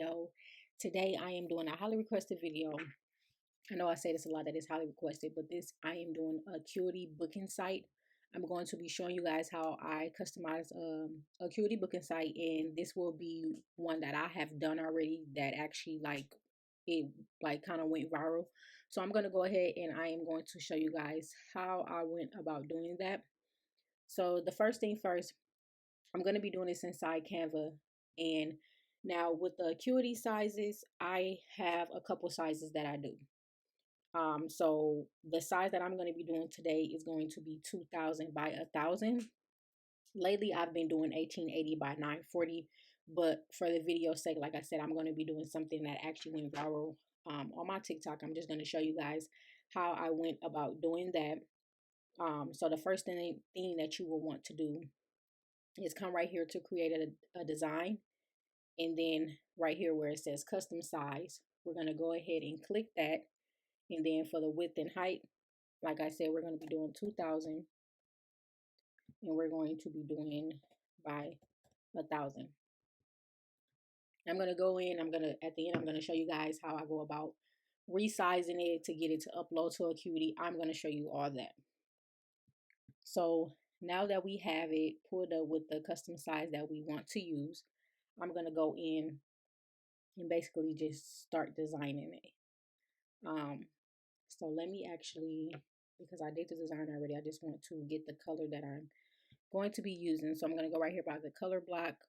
video. Today I am doing a highly requested video. I know I say this a lot that it's highly requested, but this I am doing a Acuity booking site. I'm going to be showing you guys how I customize a Acuity booking site, and this will be one that I have done already that actually kind of went viral. So I'm going to go ahead and I am going to show you guys how I went about doing that. So the first thing first, I'm going to be doing this inside Canva. And now with the Acuity sizes, I have a couple sizes that I do. So the size that I'm going to be doing today is going to be 2000 by 1000. Lately, I've been doing 1880 by 940. But for the video sake, like I said, I'm going to be doing something that actually went viral on my TikTok. I'm just going to show you guys how I went about doing that. So the first thing that you will want to do is come right here to create a design, and then right here where it says custom size, we're going to go ahead and click that. And then for the width and height, like I said, we're going to be doing 2000, and we're going to be doing by 1000. I'm going to go in, at the end, I'm going to show you guys how I go about resizing it to get it to upload to Acuity. I'm going to show you all that. So now that we have it pulled up with the custom size that we want to use, I'm going to go in and basically just start designing it. So let me actually, because I did the design already, I just want to get the color that I'm going to be using. So I'm going to go right here by the color block,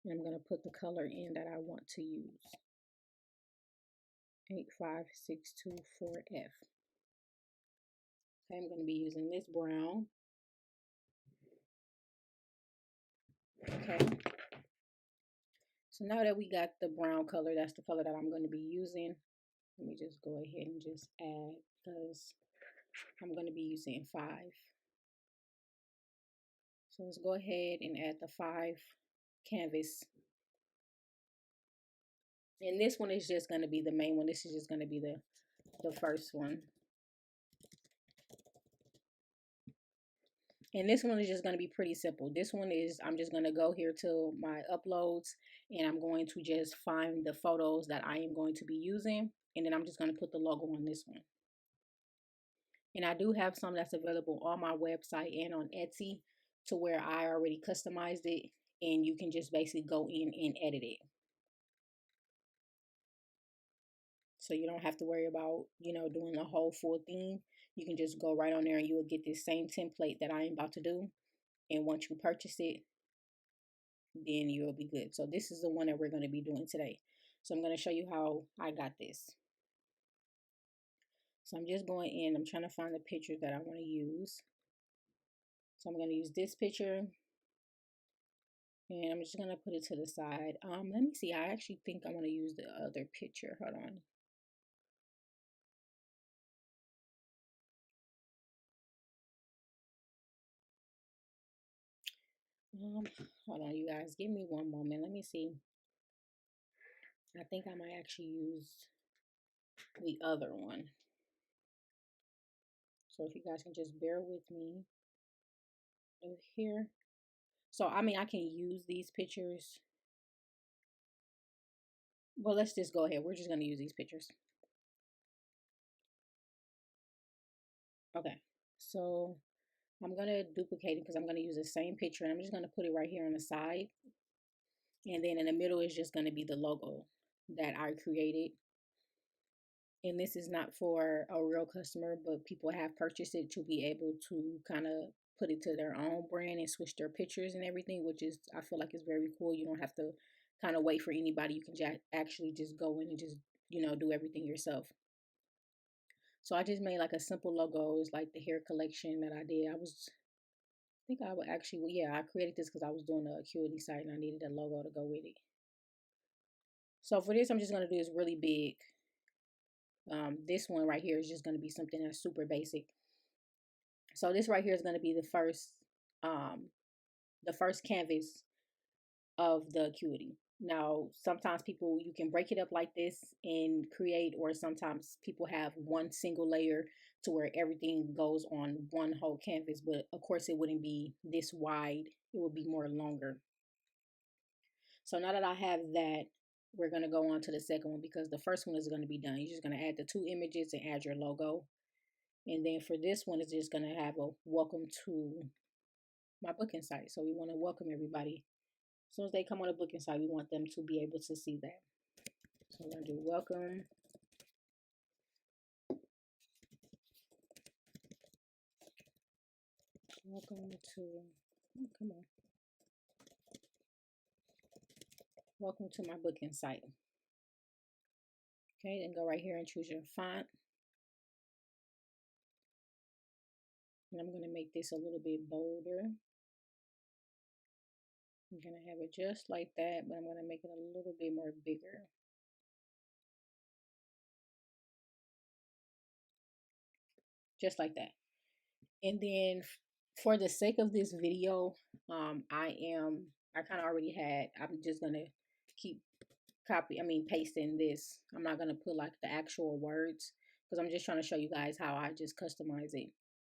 and I'm going to put the color in that I want to use. 85624F. Okay, I'm going to be using this brown. Okay. So now that we got the brown color, that's the color that I'm going to be using. Let me just go ahead and just add, because I'm going to be using 5. So let's go ahead and add the 5 canvas. And this one is just going to be the main one. This is just going to be the first one. And this one is just going to be pretty simple. This one is, I'm just going to go here to my uploads, and I'm going to just find the photos that I am going to be using. And then I'm just going to put the logo on this one. And I do have some that's available on my website and on Etsy, to where I already customized it, and you can just basically go in and edit it. So you don't have to worry about, doing the whole full thing. You can just go right on there and you will get this same template that I am about to do. And once you purchase it, then you'll be good. So this is the one that we're going to be doing today. So I'm going to show you how I got this. So I'm just going in, I'm trying to find the picture that I want to use. So I'm going to use this picture, and I'm just going to put it to the side. Let me see. I actually think I want to use the other picture. Hold on. Hold on, you guys. Give me one moment. Let me see. I think I might actually use the other one. So if you guys can just bear with me over here. So, I mean, I can use these pictures. Well, let's just go ahead. We're just going to use these pictures. Okay. So I'm going to duplicate it because I'm going to use the same picture, and I'm just going to put it right here on the side. And then in the middle is just going to be the logo that I created. And this is not for a real customer, but people have purchased it to be able to kind of put it to their own brand and switch their pictures and everything, which is, I feel like, is very cool. You don't have to kind of wait for anybody. You can actually just go in and just, do everything yourself. So I just made like a simple logo. It's like the hair collection that I did. I think I would actually, yeah, I created this because I was doing the Acuity site and I needed a logo to go with it. So for this, I'm just going to do this really big. This one right here is just going to be something that's super basic. So this right here is going to be the first canvas of the Acuity. Now, sometimes you can break it up like this and create, or sometimes people have one single layer to where everything goes on one whole canvas. But of course, it wouldn't be this wide. It would be more longer. So now that I have that, we're going to go on to the second one because the first one is going to be done. You're just going to add the 2 images and add your logo. And then for this one, it's just going to have a welcome to my booking site. So we want to welcome everybody. As soon as they come on the booking site, we want them to be able to see that. So we're going to do welcome. Welcome to, oh, come on. Welcome to my booking site. Okay, then go right here and choose your font. And I'm going to make this a little bit bolder. I'm going to have it just like that, but I'm going to make it a little bit more bigger. Just like that. And then for the sake of this video, I kind of already had, I'm just going to keep pasting this. I'm not going to put like the actual words because I'm just trying to show you guys how I just customize it.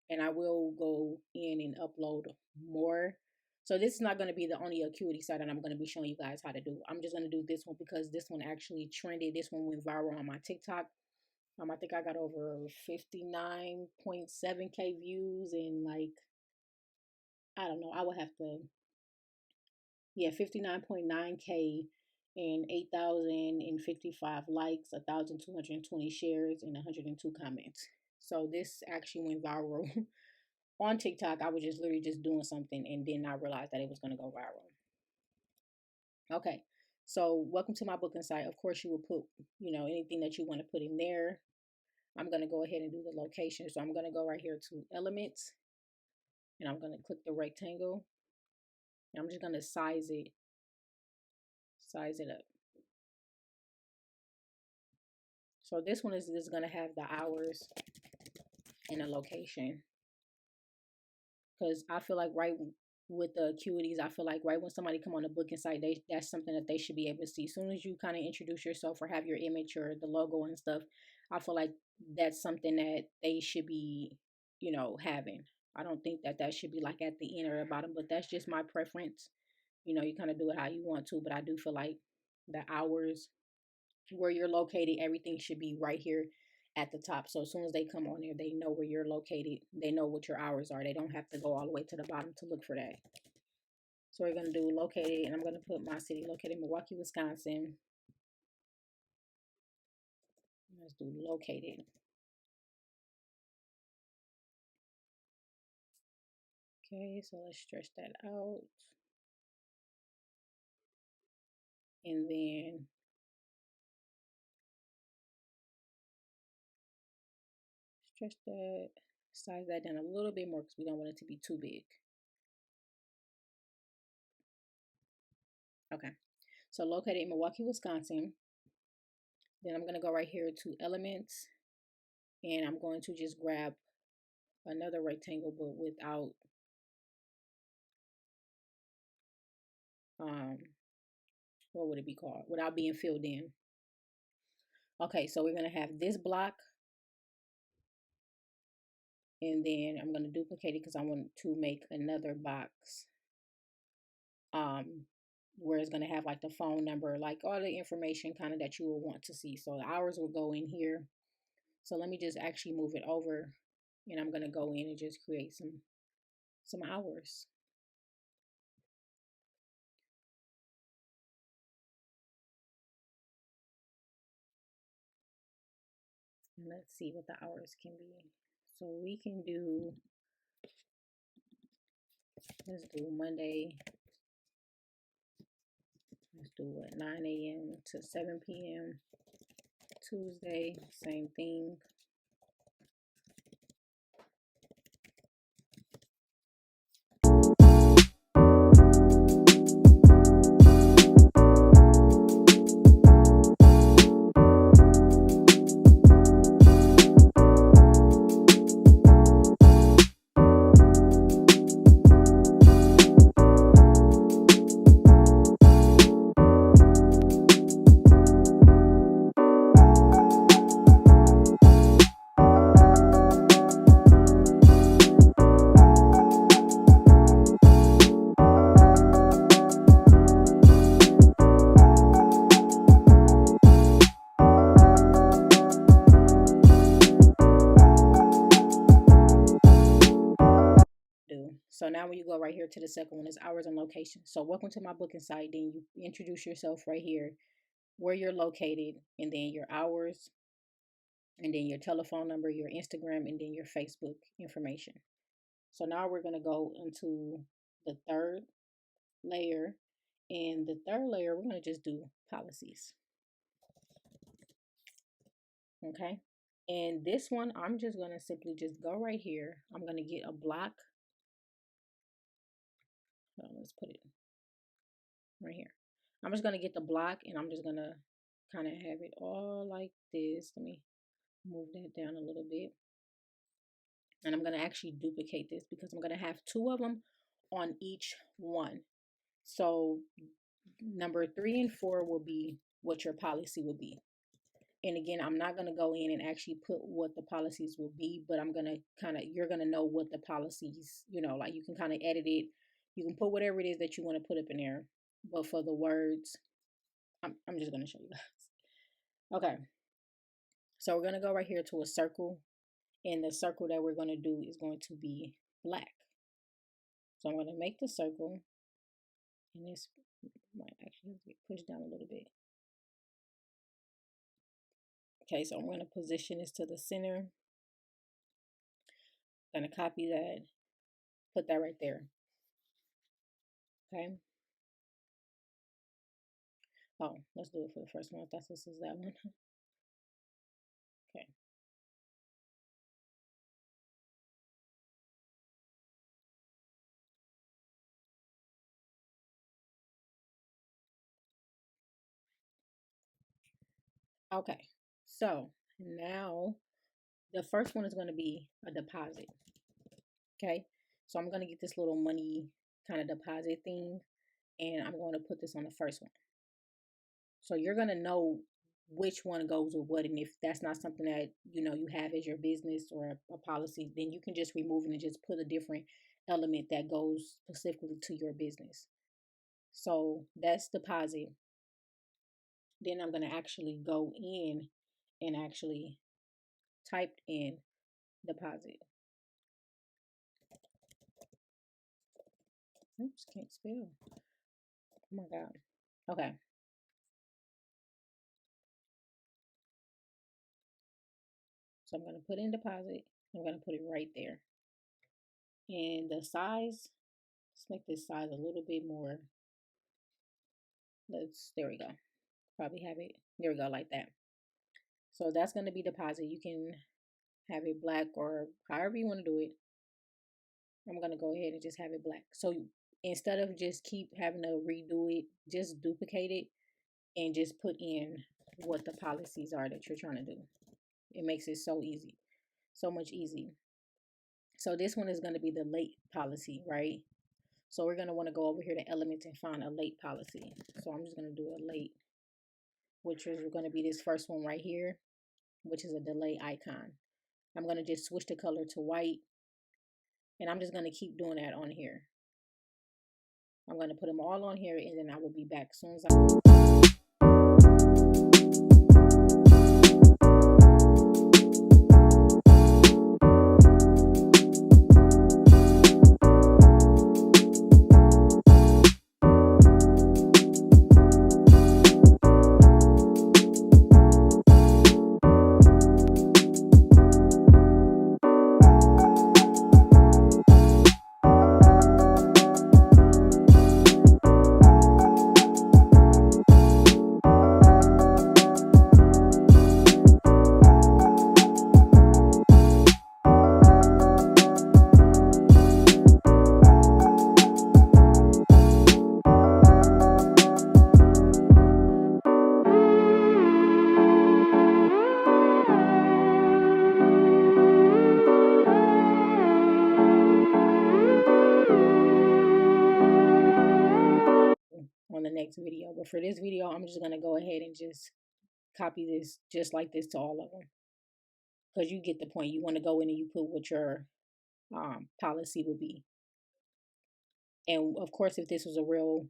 And I will go in and upload more. So this is not going to be the only Acuity site that I'm going to be showing you guys how to do. I'm just going to do this one because this one actually trended. This one went viral on my TikTok. I think I got over 59.7K views and like, I don't know, I would have to, yeah, 59.9K and 8,055 likes, 1,220 shares, and 102 comments. So this actually went viral on TikTok. I was just literally just doing something and then I realized that it was going to go viral. Okay, so welcome to my booking site. Of course, you will put, anything that you want to put in there. I'm going to go ahead and do the location. So I'm going to go right here to elements and I'm going to click the rectangle. And I'm just going to size it up. So this one is going to have the hours and the location. Because I feel like right with the Acuities, I feel like right when somebody come on the booking site, that's something that they should be able to see. As soon as you kind of introduce yourself or have your image or the logo and stuff, I feel like that's something that they should be, having. I don't think that should be like at the end or the bottom, but that's just my preference. You kind of do it how you want to, but I do feel like the hours, where you're located, everything should be right here at the top. So as soon as they come on there, they know where you're located. They know what your hours are. They don't have to go all the way to the bottom to look for that. So we're going to do located, and I'm going to put my city, located in Milwaukee, Wisconsin. Let's do located. Okay, so let's stretch that out. And then stretch that, size that down a little bit more because we don't want it to be too big. Okay, so located in Milwaukee, Wisconsin. Then I'm going to go right here to elements, and I'm going to just grab another rectangle, but without what would it be called? Without being filled in. Okay, so we're going to have this block, and then I'm going to duplicate it because I want to make another box where it's going to have like the phone number, like all the information kind of that you will want to see. So the hours will go in here. So let me just actually move it over, and I'm going to go in and just create some hours. And let's see what the hours can be. So we can do, let's do Monday. Let's do what, 9 a.m. to 7 p.m. Tuesday, same thing. now when you go right here to the second one, is hours and location. So welcome to my booking site. Then you introduce yourself right here, where you're located, and then your hours, and then your telephone number, your Instagram, and then your Facebook information. So now we're going to go into the third layer. And the third layer, we're going to just do policies. Okay. And this one, I'm just going to simply just go right here. I'm going to get a block. Let's put it right here. I'm just going to get the block, and I'm just going to kind of have it all like this. Let me move that down a little bit. And I'm going to actually duplicate this because I'm going to have 2 of them on each one. So number 3 and 4 will be what your policy will be. And again, I'm not going to go in and actually put what the policies will be, but I'm going to you're going to know what the policies, like you can kind of edit it. You can put whatever it is that you want to put up in there. But for the words, I'm just going to show you guys. Okay. So we're going to go right here to a circle. And the circle that we're going to do is going to be black. So I'm going to make the circle. And this might actually have to get pushed down a little bit. Okay, so I'm going to position this to the center. I'm going to copy that, put that right there. Okay. Oh, let's do it for the first one. I thought this is that one. Okay. Okay. So now the first one is going to be a deposit. Okay. So I'm going to get this little money kind of deposit thing, and I'm going to put this on the first one. So you're going to know which one goes with what. And if that's not something that, you have as your business or a policy, then you can just remove it and just put a different element that goes specifically to your business. So that's deposit. Then I'm going to actually go in and actually type in deposit. Oops, can't spell. Oh my God. Okay. So I'm going to put in deposit. I'm going to put it right there. And the size, let's make this size a little bit more. There we go. Probably have it, there we go, like that. So that's going to be deposit. You can have it black or however you want to do it. I'm going to go ahead and just have it black. So instead of just keep having to redo it, just duplicate it and just put in what the policies are that you're trying to do. It makes it so easy, so much easy. So this one is going to be the late policy, right? So we're going to want to go over here to elements and find a late policy. So I'm just going to do a late, which is going to be this first one right here, which is a delay icon. I'm going to just switch the color to white, and I'm just going to keep doing that on here. I'm going to put them all on here, and then I will be back as soon as I... on the next video. But for this video, I'm just going to go ahead and just copy this just like this to all of them, because you get the point. You want to go in and you put what your policy would be. And of course, if this was a real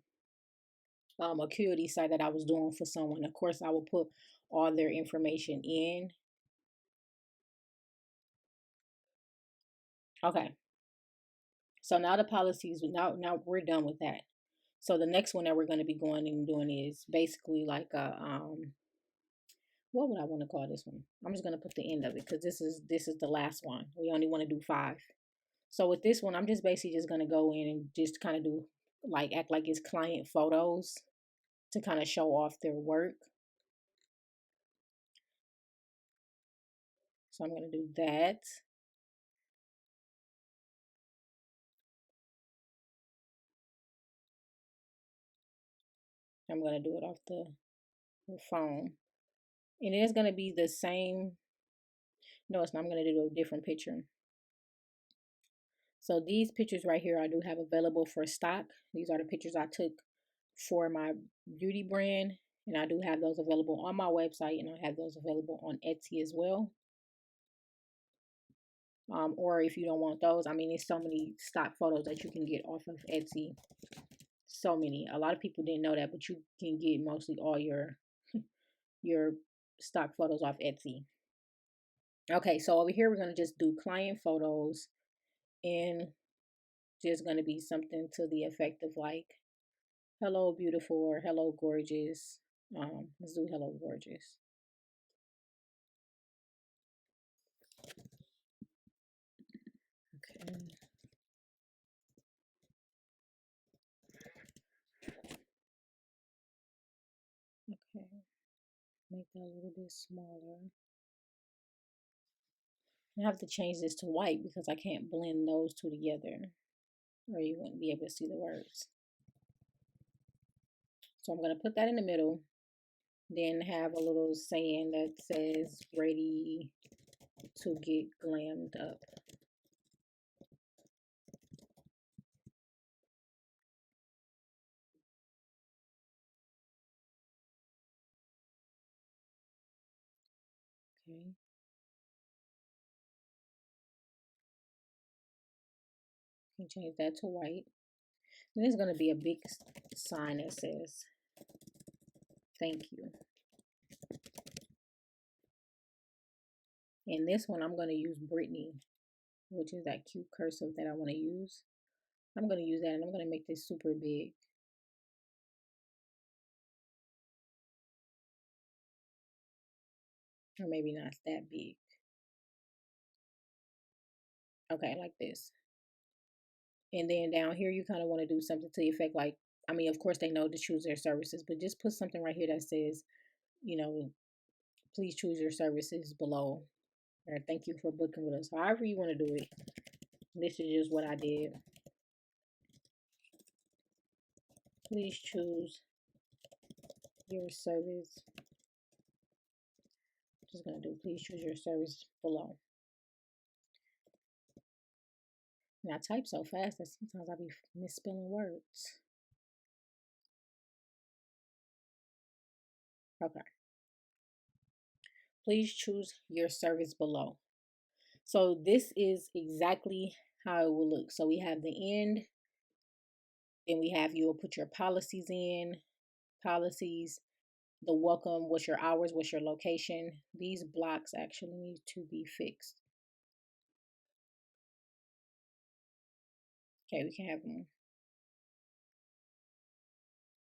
Acuity site that I was doing for someone, of course I will put all their information in. Okay, So now the policies, now we're done with that. So the next one that we're going to be going and doing is basically like a what would I want to call this one? I'm just going to put the end of it because this is the last one. We only want to do 5. So with this one, I'm just basically just going to go in and just kind of do like act like it's client photos to kind of show off their work. So I'm going to do that. I'm going to do it off the phone. And it is going to be the same. No, it's not. I'm going to do a different picture. So these pictures right here, I do have available for stock. These are the pictures I took for my beauty brand. And I do have those available on my website. And I have those available on Etsy as well. Or if you don't want those, I mean, there's so many stock photos that you can get off of Etsy. So many. A lot of people didn't know that, but you can get mostly all your stock photos off Etsy. Okay, so over here we're going to just do client photos, and there's going to be something to the effect of like, hello beautiful or hello gorgeous. Let's do hello gorgeous. Okay. Okay. Make that a little bit smaller. I have to change this to white because I can't blend those two together, or you wouldn't be able to see the words. So I'm going to put that in the middle, then have a little saying that says ready to get glammed up. Okay. You can change that to white. And there's going to be a big sign that says thank you. And this one I'm going to use Brittany, which is that cute cursive that I want to use. I'm going to use that, and I'm going to make this super big. Or maybe not that big. Okay, like this. And then down here, you kind of want to do something to the effect like, I mean, of course they know to choose their services, but just put something right here that says, you know, please choose your services below. Or thank you for booking with us. However you want to do it. This is just what I did. Please choose your service. Just going to do please choose your service below. And I type so fast that sometimes I be misspelling words. Okay. Please choose your service below. So this is exactly how it will look. So we have the end. Then we have, you'll put your policies in. Policies. The welcome. What's your hours? What's your location? These blocks actually need to be fixed. Okay, we can have them.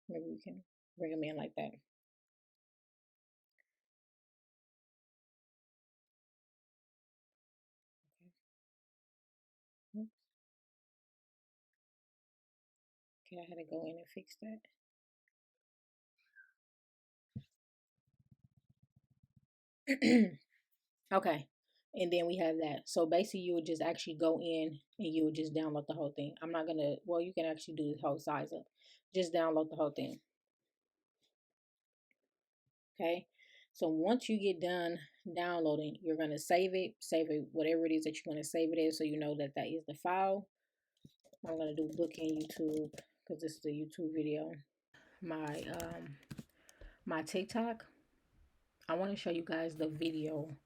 Maybe we can bring them in like that. Okay. Okay, I had to go in and fix that. Okay, and then we have that. So basically you would just actually go in and you would just download the whole thing. I'm not gonna, well, you can actually do the whole size up. Just download the whole thing. Okay, so once you get done downloading, you're gonna save it whatever it is that you're gonna save it as, so you know that that is the file. I'm gonna do booking YouTube because this is a YouTube video. My TikTok, I want to show you guys the video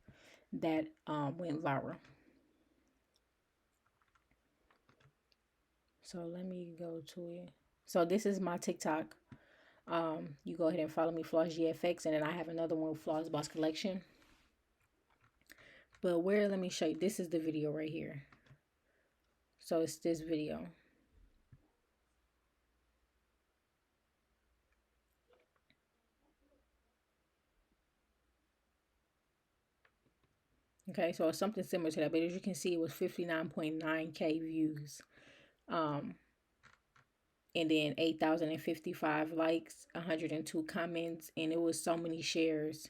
that went viral. So let me go to it. So this is my TikTok. You go ahead and follow me, Floss GFX, and then I have another one, Floss Boss Collection. But let me show you. This is the video right here. So it's this video. Okay, so it's something similar to that, but as you can see, it was 59.9K views. And then 8,055 likes, 102 comments, and it was so many shares.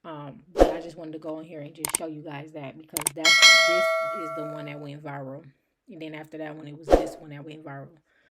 But I just wanted to go in here and just show you guys that, because this is the one that went viral. And then after that one, it was this one that went viral.